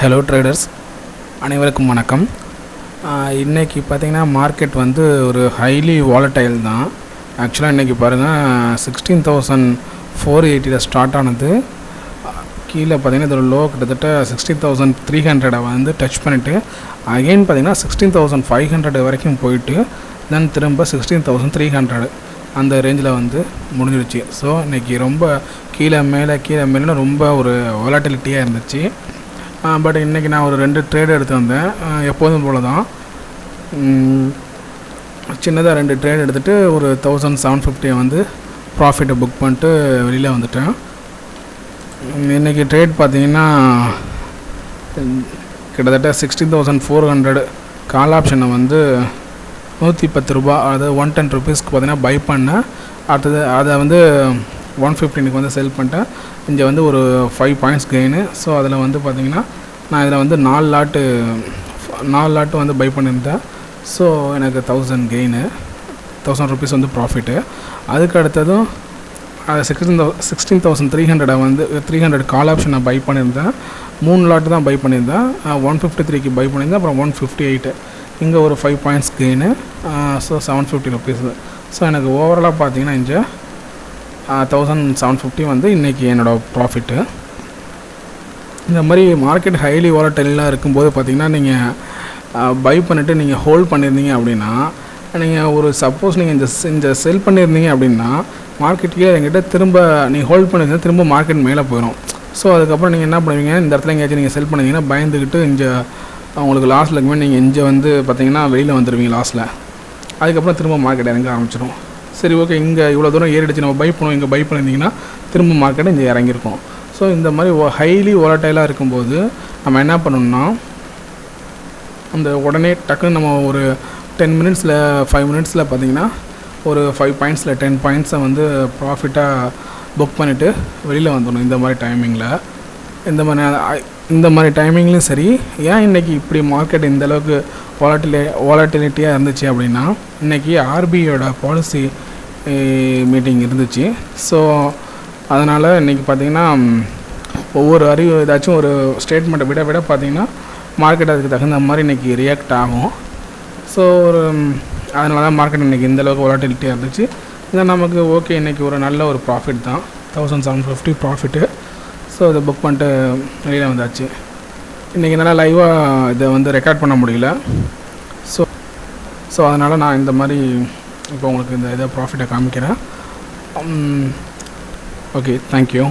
Hello traders, அனைவருக்கும் வணக்கம். இன்றைக்கி பார்த்திங்கன்னா மார்க்கெட் வந்து ஒரு ஹைலி வாலட்டைல் தான். ஆக்சுவலாக இன்றைக்கி பாருங்கள் 16,480 ஸ்டார்ட் ஆனது. கீழே பார்த்திங்கன்னா இதோட லோ கிட்டத்தட்ட 16,300 வந்து டச் பண்ணிவிட்டு அகெயின் பார்த்திங்கன்னா 16,500 வரைக்கும் போயிட்டு தென் திரும்ப 16,300 அந்த ரேஞ்சில் வந்து முடிஞ்சிடுச்சு. ஸோ இன்றைக்கி ரொம்ப கீழே மேலே ரொம்ப ஒரு வாலட்டிலிட்டியாக இருந்துச்சு. பட் இன்றைக்கி நான் ஒரு 2 ட்ரேடு எடுத்து வந்தேன். எப்போதும் போல் தான் சின்னதாக 2 ட்ரேடு எடுத்துகிட்டு ஒரு 1,750 வந்து ப்ராஃபிட்டை புக் பண்ணிட்டு வெளியில் வந்துட்டேன். இன்றைக்கி ட்ரேட் பார்த்திங்கன்னா கிட்டத்தட்ட 16,400 கால் ஆப்ஷனை வந்து 110 ரூபா, அதாவது 110 ருபீஸ்க்கு பார்த்திங்கன்னா பை பண்ணேன். அடுத்தது அதை வந்து 115க்கு வந்து செல் பண்ணிட்டேன். இங்கே வந்து ஒரு 5 பாயிண்ட்ஸ் கெயின். ஸோ அதில் வந்து பார்த்திங்கன்னா நான் இதில் வந்து 4 லாட்டு வந்து பை பண்ணியிருந்தேன். ஸோ எனக்கு 1000 கெயின், 1000 ருபீஸ் வந்து ப்ராஃபிட்டு. அதுக்கு அடுத்ததும் 16,300 வந்து 300 கால் ஆப்ஷன் நான் பை பண்ணியிருந்தேன். 3 லாட்டு தான் பை பண்ணியிருந்தேன். 153க்கு பை பண்ணியிருந்தேன். அப்புறம் 158 இங்கே ஒரு 5 points gain. So 750 rupees. So எனக்கு ஓவராலாக பார்த்தீங்கன்னா இங்கே 1,750 வந்து இன்றைக்கி என்னோடய ப்ராஃபிட்டு. இந்த மாதிரி மார்க்கெட் ஹைலி வாலட்டைலாக இருக்கும்போது பார்த்திங்கன்னா நீங்கள் பை பண்ணிவிட்டு நீங்கள் ஹோல்ட் பண்ணியிருந்தீங்க அப்படின்னா, நீங்கள் ஒரு சப்போஸ் நீங்கள் இந்த செல் பண்ணியிருந்தீங்க அப்படின்னா மார்க்கெட்டுக்கே எங்கிட்ட திரும்ப நீங்கள் ஹோல்ட் பண்ணியிருந்தீங்கன்னா திரும்ப மார்க்கெட் மேலே போயிடும். ஸோ அதுக்கப்புறம் நீங்கள் என்ன பண்ணுவீங்க, இந்த இடத்துல எங்கேயாச்சும் நீங்கள் செல் பண்ணிங்கன்னா பயந்துக்கிட்டு இங்கே உங்களுக்கு லாஸில் இருக்குமே நீங்கள் இங்கே வந்து பார்த்திங்கன்னா வெளியில் வந்துடுவீங்க லாஸில். அதுக்கப்புறம் திரும்ப மார்க்கெட் இறங்க ஆரம்பிச்சிடும். சரி, ஓகே, இங்கே இவ்வளோ தூரம் ஏறிடுச்சு, நம்ம பை பண்ணுவோம், இங்கே பை பண்ணியிருந்தீங்கன்னா திரும்ப மார்க்கெட் இங்கே இறங்கியிருக்கும். ஸோ இந்த மாதிரி ஹைலி வாலட்டைலாக இருக்கும்போது நம்ம என்ன பண்ணணும்னா, அந்த உடனே டக்குன்னு நம்ம ஒரு 10 மினிட்ஸில் 5 மினிட்ஸில் பார்த்திங்கன்னா ஒரு 5 பாயிண்ட்ஸில் 10 பாயிண்ட்ஸை வந்து ப்ராஃபிட்டாக புக் பண்ணிவிட்டு வெளியில் வந்துடணும். இந்த மாதிரி டைமிங்கில் இந்த மாதிரி டைமிங்லேயும் சரி. ஏன் இன்றைக்கி இப்படி மார்க்கெட் இந்தளவுக்கு வாலட்டிலிட்டியாக இருந்துச்சு அப்படின்னா, இன்றைக்கி ஆர்பிஐயோட பாலிசி மீட்டிங் இருந்துச்சு. ஸோ அதனால் இன்றைக்கி பார்த்திங்கன்னா ஒவ்வொரு ஏதாச்சும் ஒரு ஸ்டேட்மெண்ட்டை விட பார்த்திங்கன்னா மார்க்கெட் அதுக்கு தகுந்த மாதிரி இன்றைக்கி ரியாக்ட் ஆகும். ஸோ அதனால தான் மார்க்கெட் இன்றைக்கி இந்தளவுக்கு வாலட்டிலிட்டியாக இருந்துச்சு. இதை நமக்கு ஓகே, இன்றைக்கி ஒரு நல்ல ஒரு ப்ராஃபிட் தான், 1,750 ப்ராஃபிட்டு. ஸோ இதை புக் பண்ணிட்டு வெளியில் வந்தாச்சு. இன்றைக்கி என்னால் லைவாக இதை வந்து ரெக்கார்ட் பண்ண முடியல. ஸோ அதனால் நான் இந்த மாதிரி இப்போ உங்களுக்கு இந்த இதை ப்ராஃபிட்டை காமிக்கிறேன். Okay, thank you.